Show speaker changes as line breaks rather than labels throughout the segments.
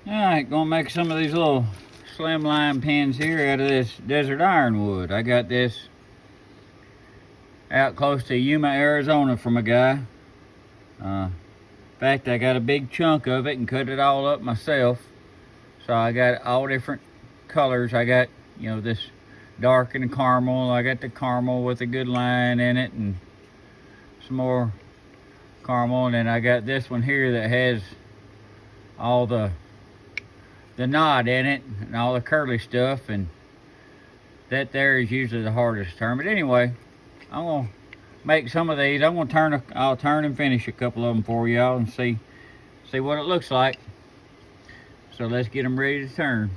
Alright, gonna make some of these little slimline pins here out of this desert ironwood. I got this out close to Yuma, Arizona from a guy. In fact, I got a big chunk of it and cut it all up myself. So I got all different colors. I got, this dark and caramel. I got the caramel with a good line in it and some more caramel. And then I got this one here that has all the knot in it and all the curly stuff, and that there is usually the hardest turn. But anyway, I'm gonna make some of these. I'll turn and finish a couple of them for y'all and see what it looks like. So let's get them ready to turn.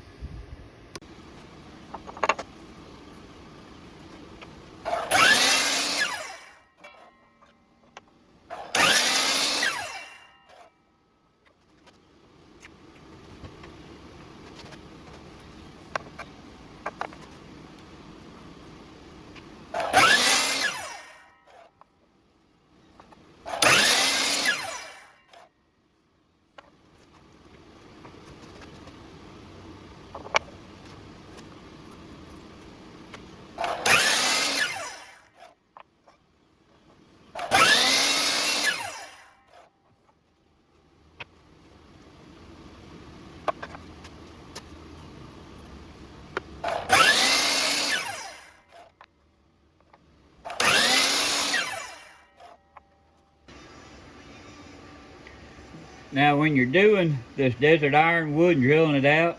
Now when you're doing this desert ironwood and drilling it out,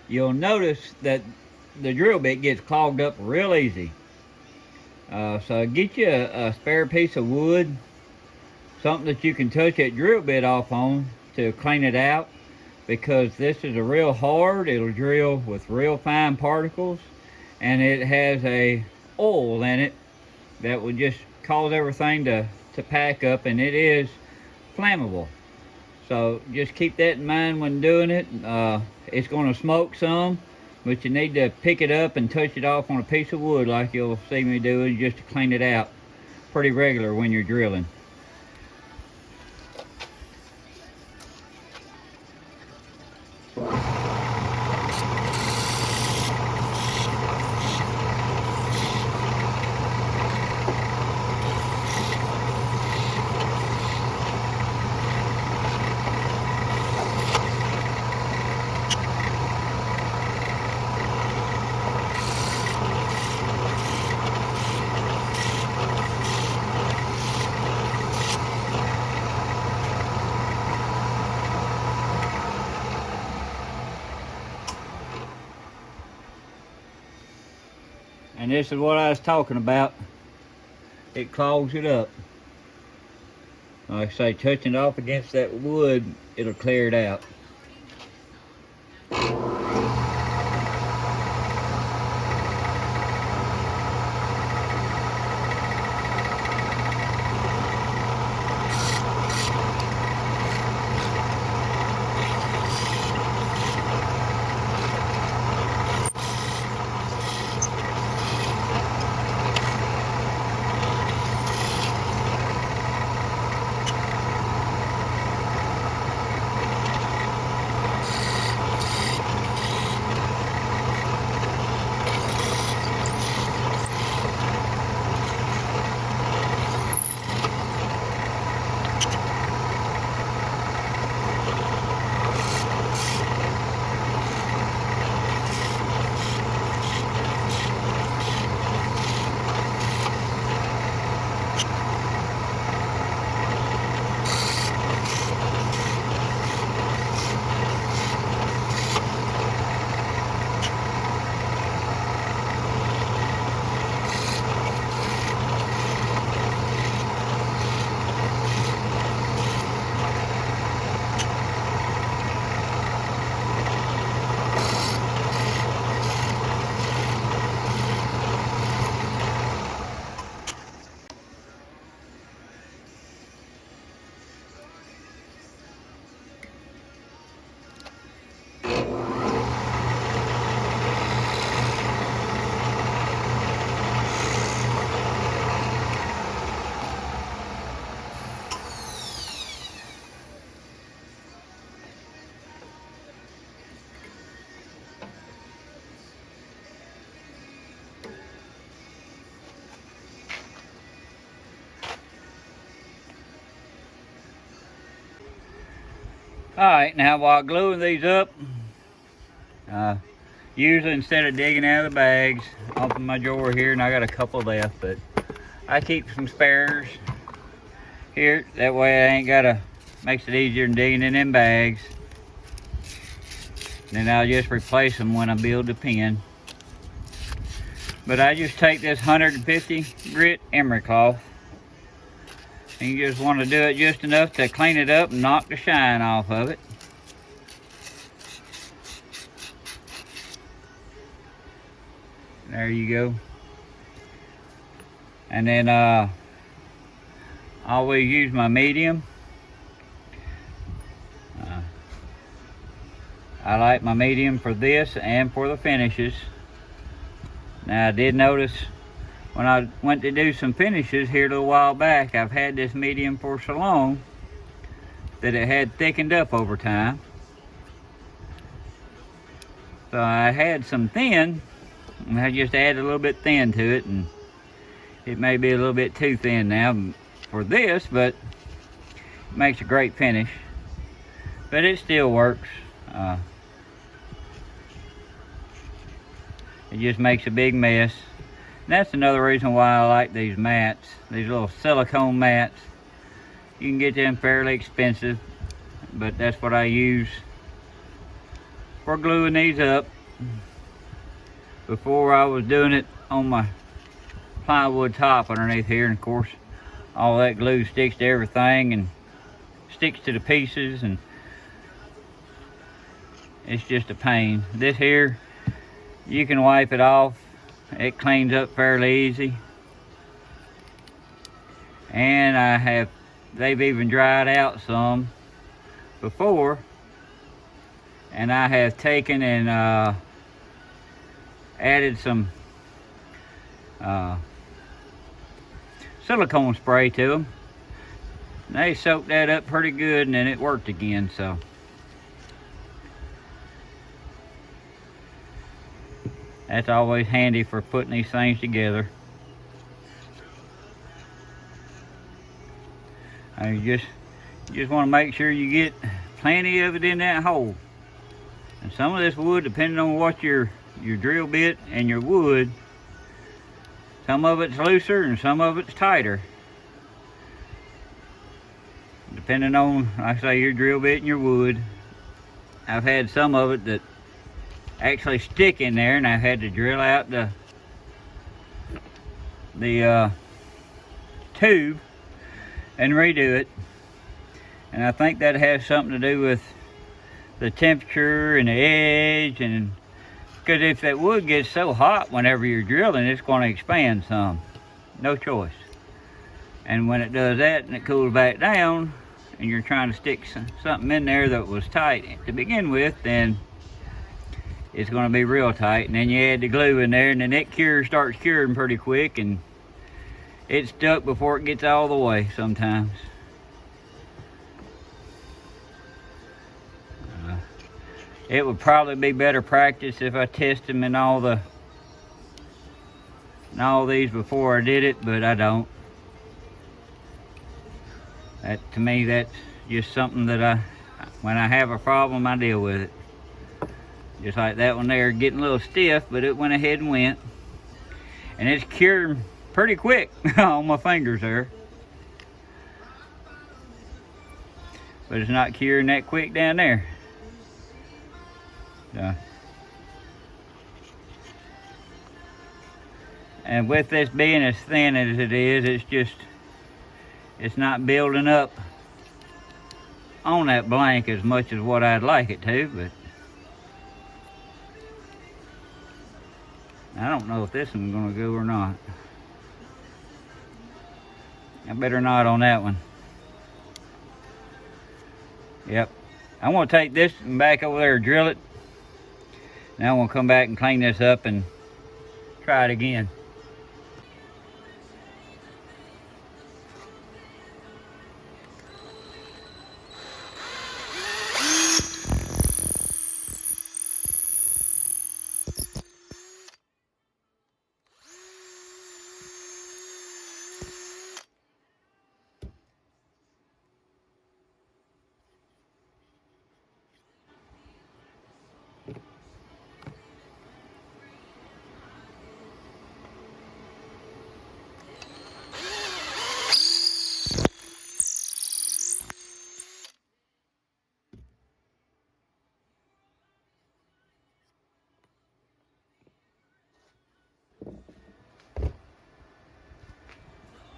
you'll notice that the drill bit gets clogged up real easy. So get you a spare piece of wood, something that you can touch that drill bit off on to clean it out, because this is a real hard, it'll drill with real fine particles, and it has a oil in it that will just cause everything to pack up, and it is flammable. So just keep that in mind when doing it. It's going to smoke some, but you need to pick it up and touch it off on a piece of wood like you'll see me doing, just to clean it out pretty regular when you're drilling. And this is what I was talking about. It clogs it up. Like I say, touching it off against that wood, it'll clear it out. Alright, now while gluing these up, usually instead of digging out of the bags, open my drawer here, and I got a couple left, but I keep some spares here. That way I ain't gotta, makes it easier than digging in them bags. Then I'll just replace them when I build the pen. But I just take this 150 grit emery cloth, and you just want to do it just enough to clean it up and knock the shine off of it. There you go. And then I always use my medium. I like my medium for this and for the finishes. Now I did notice when I went to do some finishes here a little while back, I've had this medium for so long that it had thickened up over time. So I had some thin, and I just added a little bit thin to it, and it may be a little bit too thin now for this, but it makes a great finish. But it still works. It just makes a big mess. And that's another reason why I like these mats, these little silicone mats. You can get them fairly expensive, but that's what I use for gluing these up. Before I was doing it on my plywood top underneath here, and of course all that glue sticks to everything and sticks to the pieces, and it's just a pain. This here, you can wipe it off. It cleans up fairly easy. And they've even dried out some before. And I have taken and added some silicone spray to them. They soaked that up pretty good, and then it worked again, so. That's always handy for putting these things together. You just want to make sure you get plenty of it in that hole. And some of this wood, depending on what your drill bit and your wood, some of it's looser and some of it's tighter. Depending on, like I say, your drill bit and your wood. I've had some of it that actually stick in there, and I've had to drill out the tube and redo it. And I think that has something to do with the temperature and the edge, and because if that wood gets so hot whenever you're drilling, it's going to expand some. No choice. And when it does that and it cools back down, and you're trying to stick something in there that was tight to begin with, then it's going to be real tight. And then you add the glue in there, and then it starts curing pretty quick, and it's stuck before it gets all the way sometimes. It would probably be better practice if I test them in all these before I did it, but I don't. To me, that's just something that when I have a problem, I deal with it. Just like that one there, getting a little stiff, but it went ahead and went. And it's cured pretty quick on my fingers there. But it's not curing that quick down there. And with this being as thin as it is, it's not building up on that blank as much as what I'd like it to, but I don't know if this one's gonna go or not. I better not on that one. Yep. I'm gonna take this back over there and drill it. Now I'm gonna come back and clean this up and try it again.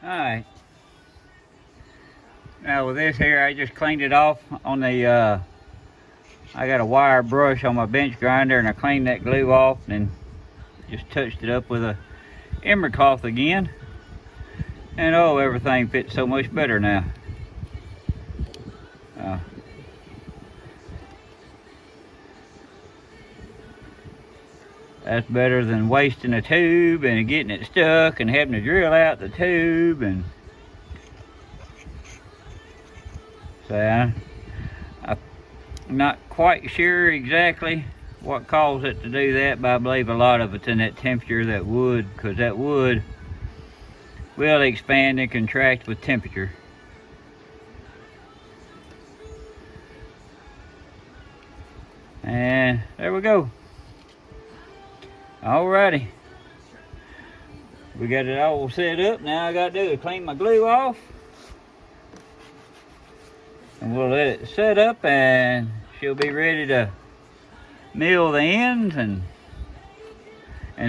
Alright. Now with this here, I just cleaned it off on the, I got a wire brush on my bench grinder and I cleaned that glue off and just touched it up with a emery cloth again. And oh, everything fits so much better now. That's better than wasting a tube and getting it stuck and having to drill out the tube. And so I'm not quite sure exactly what caused it to do that, but I believe a lot of it's in that temperature, that wood, because that wood will expand and contract with temperature. And there we go. Alrighty. We got it all set up. Now I got to do is clean my glue off. And we'll let it set up and she'll be ready to mill the ends and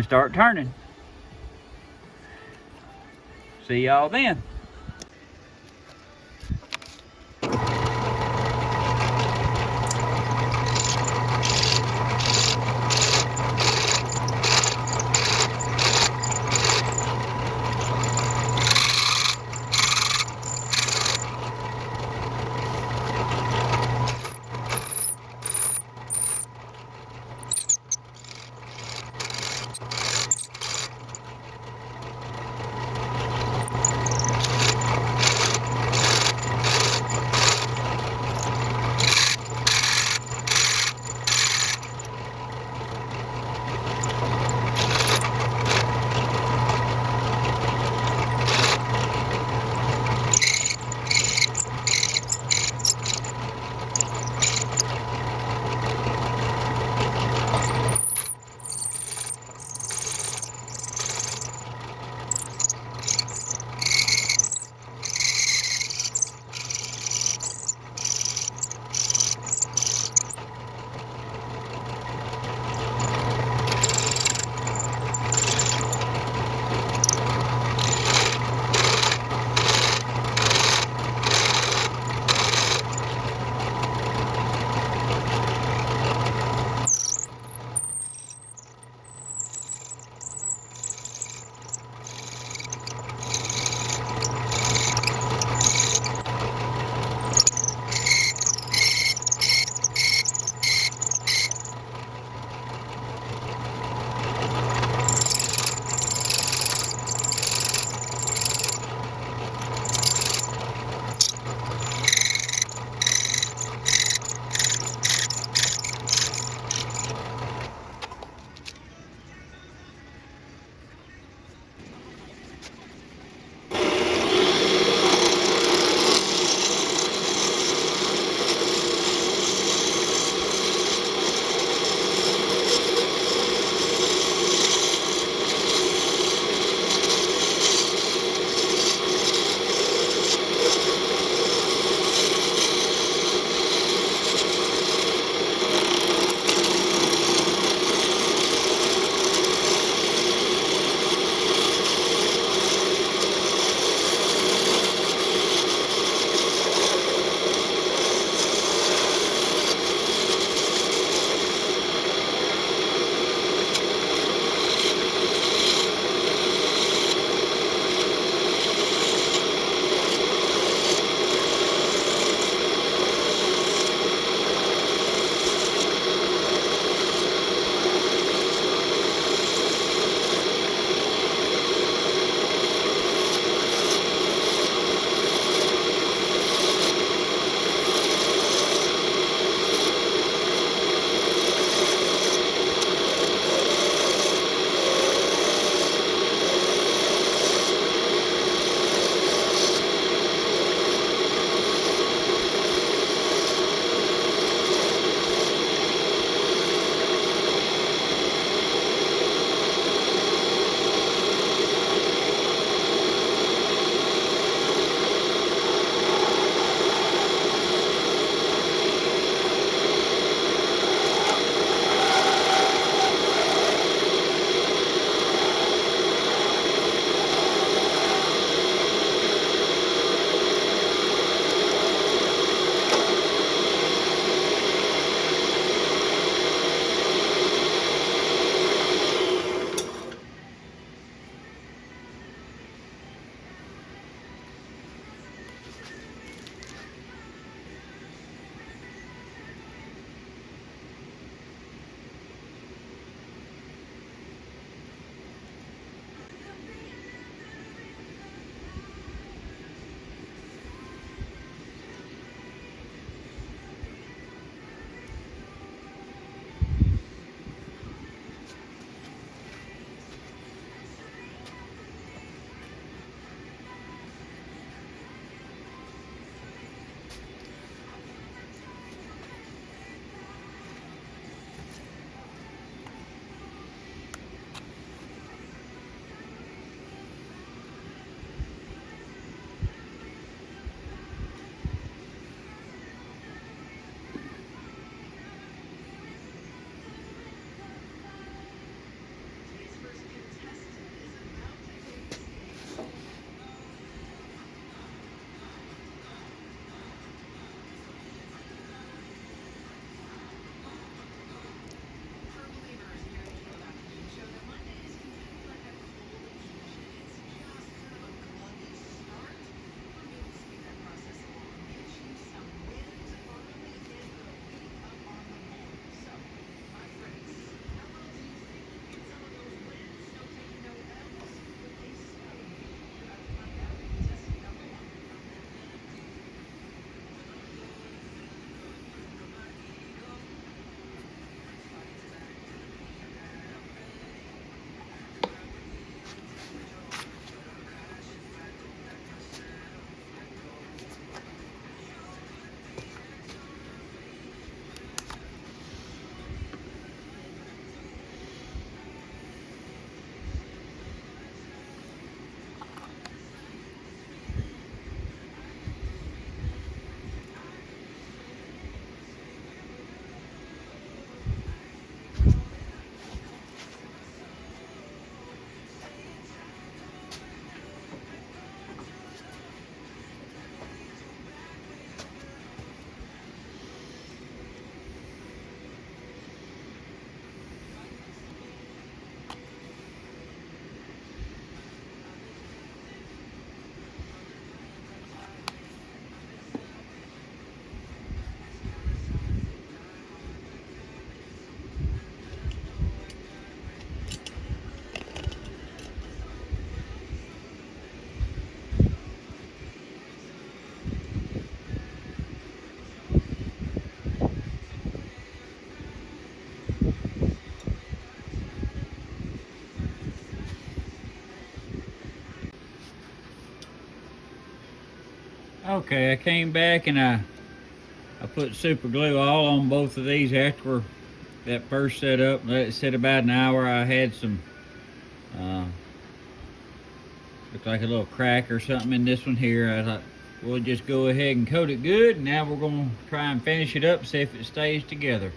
start turning. See y'all then. Okay, I came back and I put super glue all on both of these after that first setup. Let it sit about an hour. I had some uh, looked like a little crack or something in this one here. I thought we'll just go ahead and coat it good. And now we're gonna try and finish it up, see if it stays together.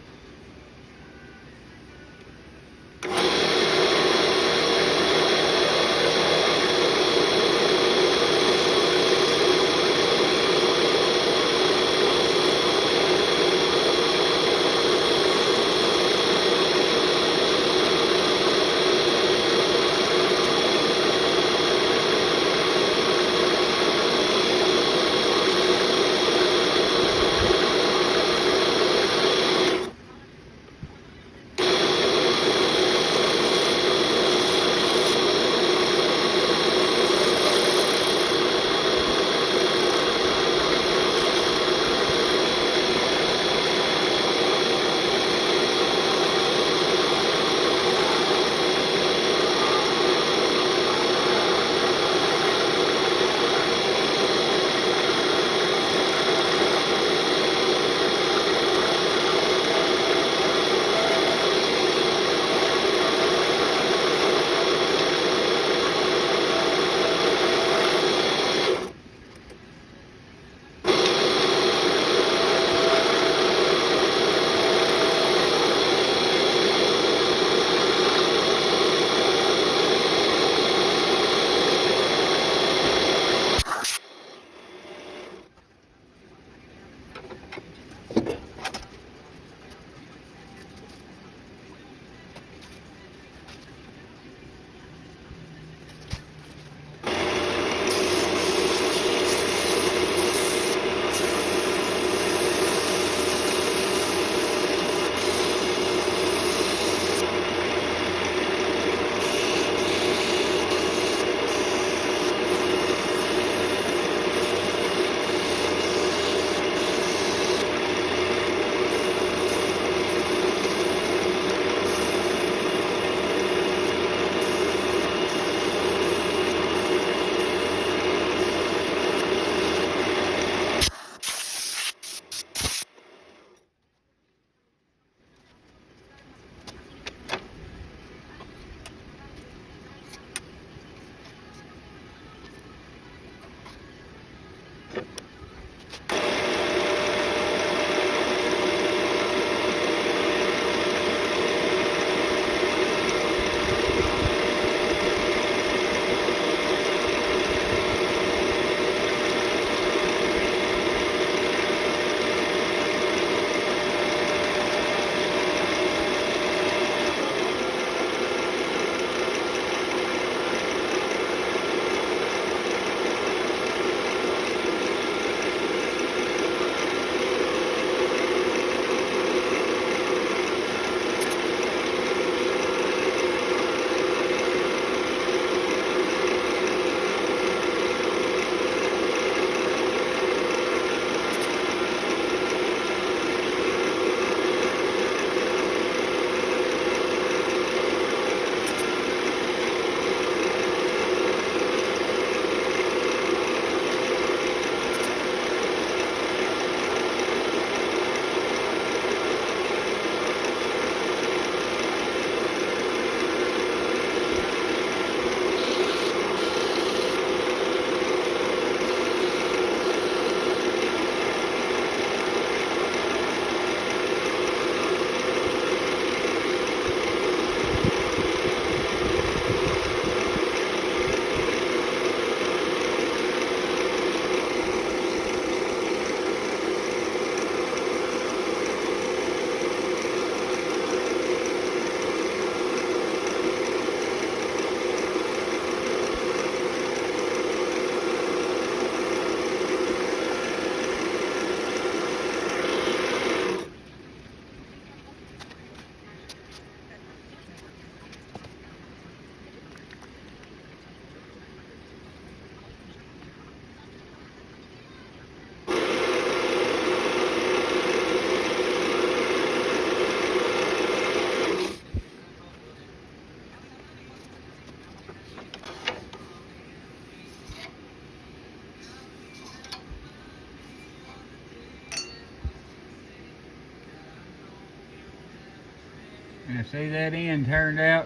Now see, that end turned out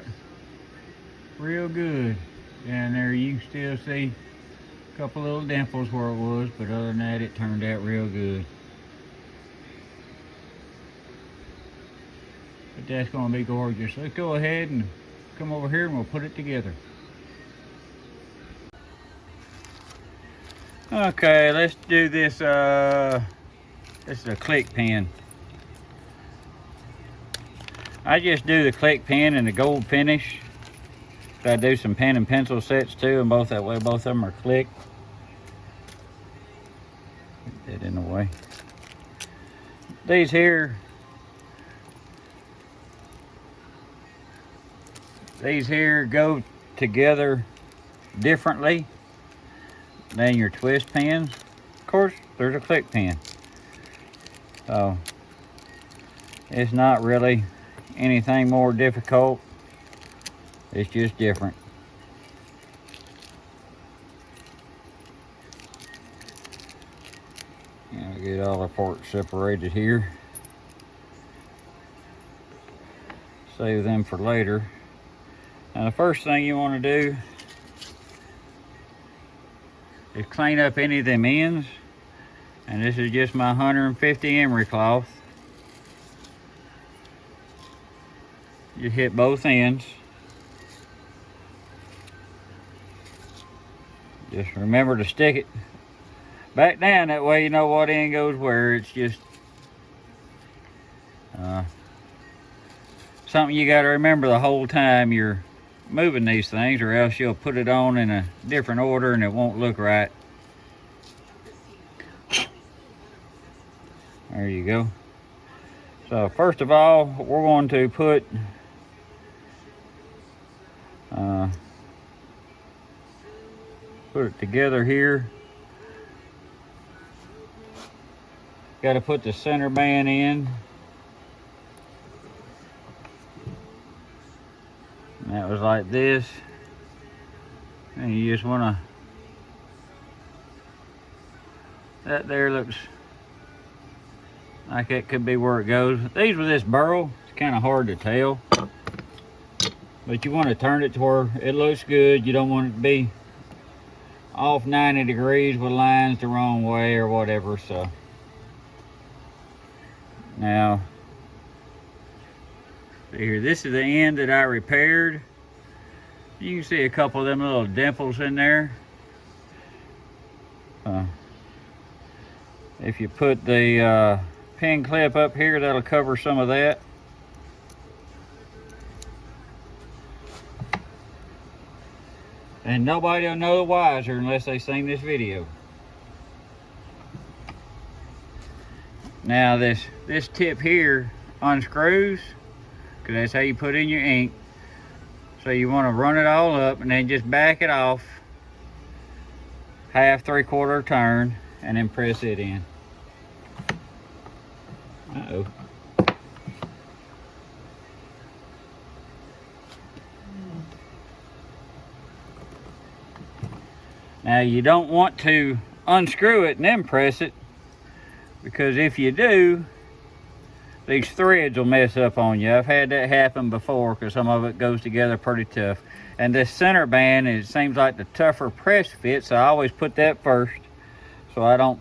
real good. Down there you can still see a couple little dimples where it was, but other than that, it turned out real good. But that's going to be gorgeous. Let's go ahead and come over here and we'll put it together. Okay, let's do this. This is a click pen. I just do the click pen and the gold finish. I do some pen and pencil sets too, and both that way, both of them are click. Get that in the way. These here go together differently than your twist pens. Of course, there's a click pen. So it's not really anything more difficult. It's just different. I'll get all the parts separated here. Save them for later. Now the first thing you want to do is clean up any of them ends. And this is just my 150 emery cloth. You hit both ends. Just remember to stick it back down, that way you know what end goes where. It's just something you got to remember the whole time you're moving these things, or else you'll put it on in a different order and it won't look right. There you go. So first of all, we're going to put it together here. Got to put the center band in. And that was like this. And you just want to, that there looks like it could be where it goes. These with this burl, it's kind of hard to tell. But you want to turn it to where it looks good. You don't want it to be off 90 degrees with lines the wrong way or whatever. So now, see here, this is the end that I repaired. You can see a couple of them little dimples in there. If you put the pin clip up here, that'll cover some of that. And nobody will know the wiser unless they seen this video. Now this tip here unscrews, because that's how you put in your ink. So you want to run it all up and then just back it off half, 3/4 turn, and then press it in. Uh-oh. Now you don't want to unscrew it and then press it, because if you do, these threads will mess up on you. I've had that happen before, because some of it goes together pretty tough. And this center band, it seems like the tougher press fit, so I always put that first so I don't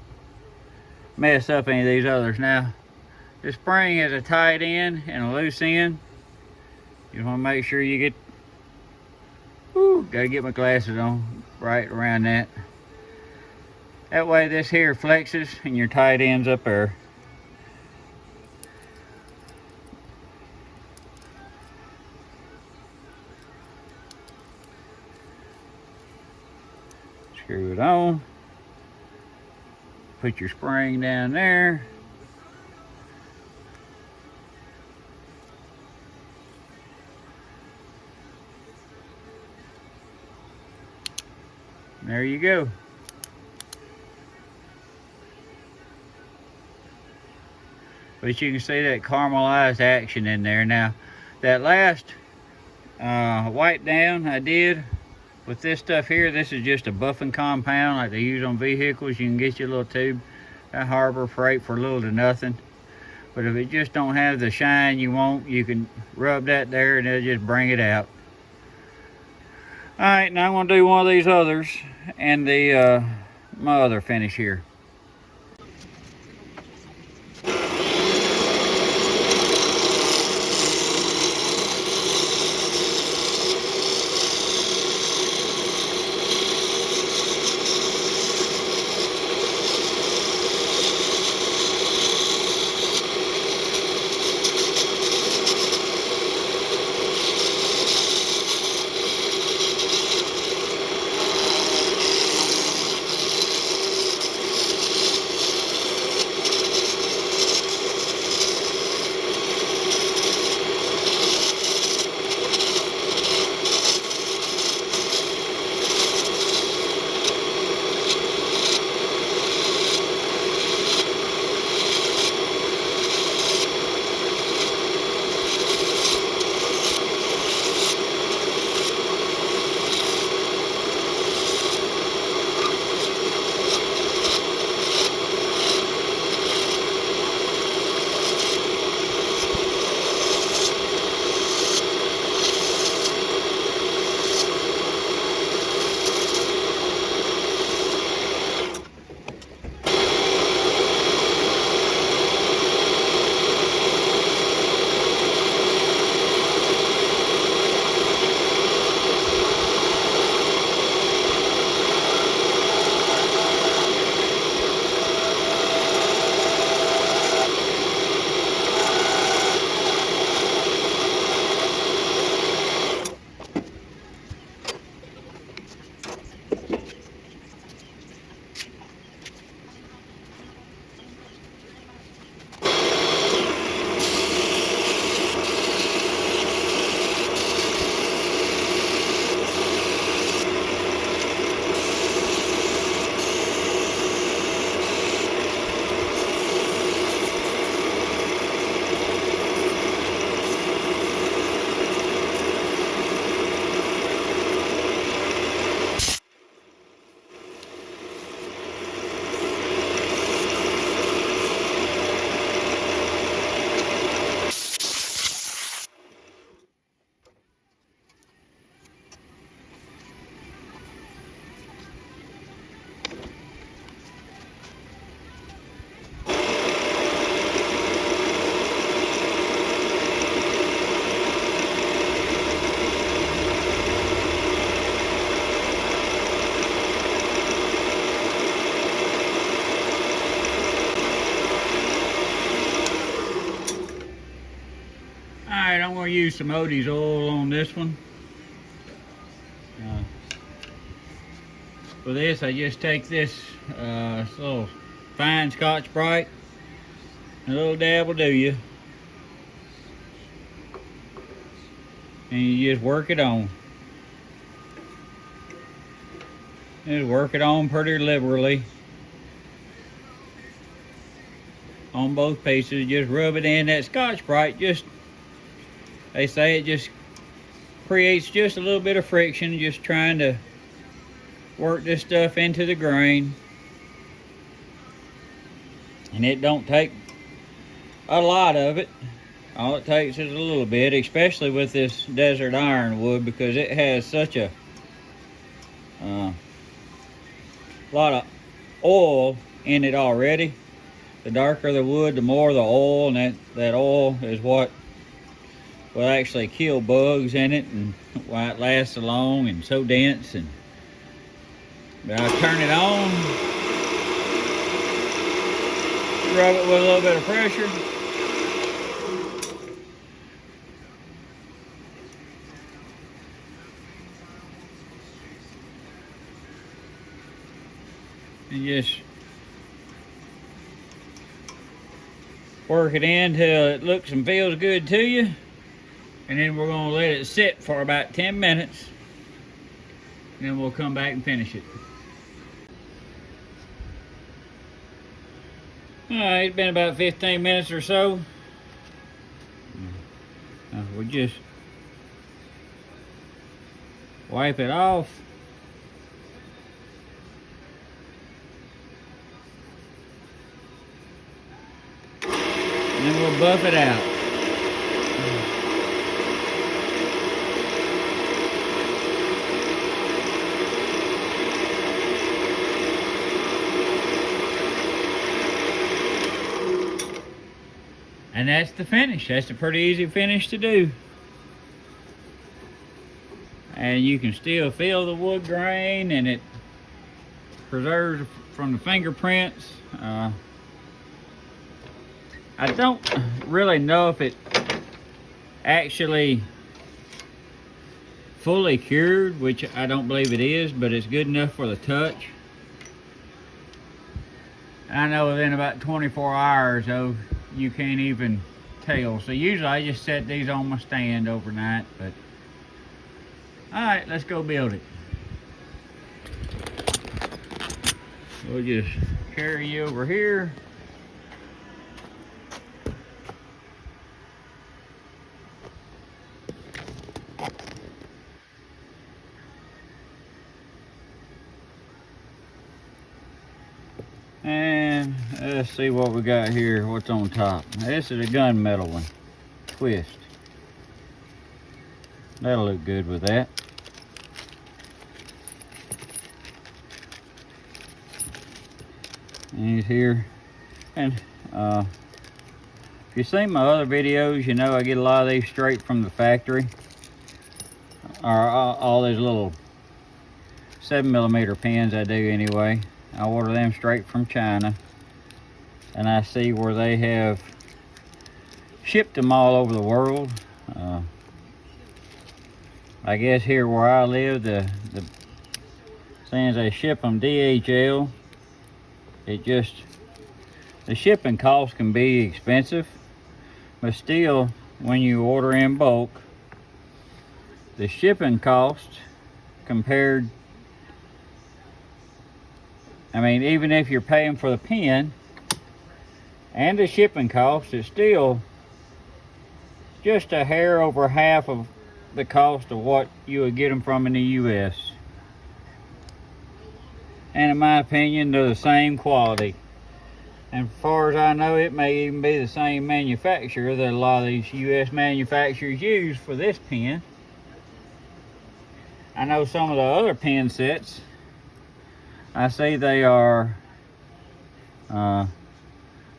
mess up any of these others. Now, the spring has a tight end and a loose end. You want to make sure you get, gotta get my glasses on right around that. That way this here flexes and your tight end's up there. Screw it on. Put your spring down there. There you go. But you can see that caramelized action in there. Now, that last wipe down I did with this stuff here, this is just a buffing compound like they use on vehicles. You can get your little tube at Harbor Freight for little to nothing. But if it just don't have the shine you want, you can rub that there and it'll just bring it out. All right, now I'm gonna do one of these others and the my other finish here. Alright, I'm going to use some Odie's oil on this one. For this, I just take this little fine Scotch-Brite, a little dab will do you, and you just work it on. Just work it on pretty liberally on both pieces. Just rub it in. That Scotch-Brite, just, they say it just creates just a little bit of friction, just trying to work this stuff into the grain. And it don't take a lot of it. All it takes is a little bit, especially with this desert ironwood, because it has such a lot of oil in it already. The darker the wood, the more the oil, and that oil is what will actually kill bugs in it, and why it lasts so long and so dense. And but I turn it on, rub it with a little bit of pressure. And just work it in till it looks and feels good to you. And then we're gonna let it sit for about 10 minutes. And then we'll come back and finish it. Alright, it's been about 15 minutes or so. We'll just wipe it off. And then we'll buff it out. And that's the finish. That's a pretty easy finish to do. And you can still feel the wood grain, and it preserves from the fingerprints. I don't really know if it actually fully cured, which I don't believe it is, but it's good enough for the touch. I know within about 24 hours though, you can't even tell. So usually I just set these on my stand overnight, but all right, let's go build it. We'll just carry you over here. And let's see what we got here, what's on top. This is a gunmetal one, twist. That'll look good with that. And he's here. And if you've seen my other videos, you know I get a lot of these straight from the factory. Or all these little 7mm pins I do anyway. I order them straight from China, and I see where they have shipped them all over the world. I guess here where I live, since they ship them DHL, the shipping cost can be expensive, but still, when you order in bulk, the shipping cost compared, I mean, even if you're paying for the pin and the shipping cost, it's still just a hair over half of the cost of what you would get them from in the US. And in my opinion, they're the same quality. And as far as I know, it may even be the same manufacturer that a lot of these US manufacturers use for this pin. I know some of the other pin sets, I see they are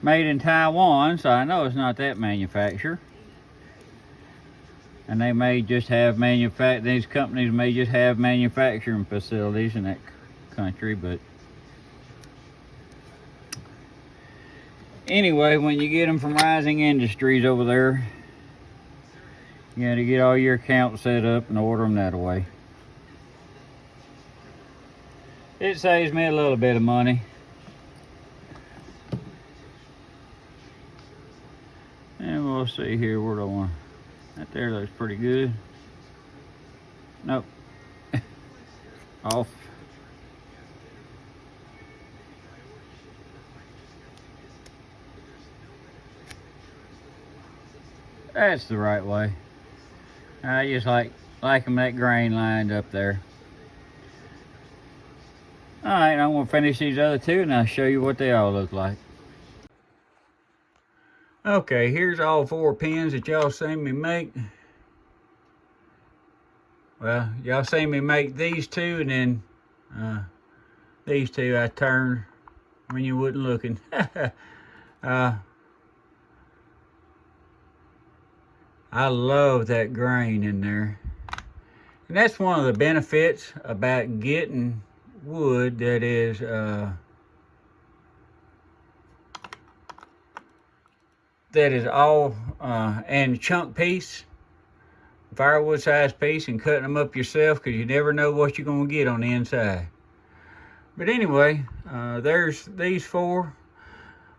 made in Taiwan, so I know it's not that manufacturer. And they may just have these companies may just have manufacturing facilities in that country, but anyway, when you get them from Rising Industries over there, you got to get all your accounts set up and order them that way. It saves me a little bit of money. And we'll see here, where do I want? That there looks pretty good. Nope. Off. That's the right way. I just like them that grain lined up there. Alright, I'm going to finish these other two and I'll show you what they all look like. Okay, here's all 4 pins that y'all seen me make. Well, y'all seen me make these 2, and then these 2 I turned when you wasn't looking. I love that grain in there. And that's one of the benefits about getting wood that is all in chunk piece, firewood size piece, and cutting them up yourself, because you never know what you're going to get on the inside. But anyway, there's these 4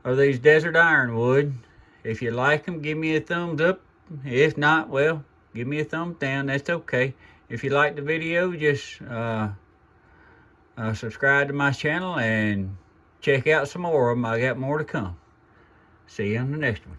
of these desert ironwood. If you like them, give me a thumbs up. If not, well, give me a thumbs down. That's okay. If you like the video, just subscribe to my channel and check out some more of them. I got more to come. See you on the next one.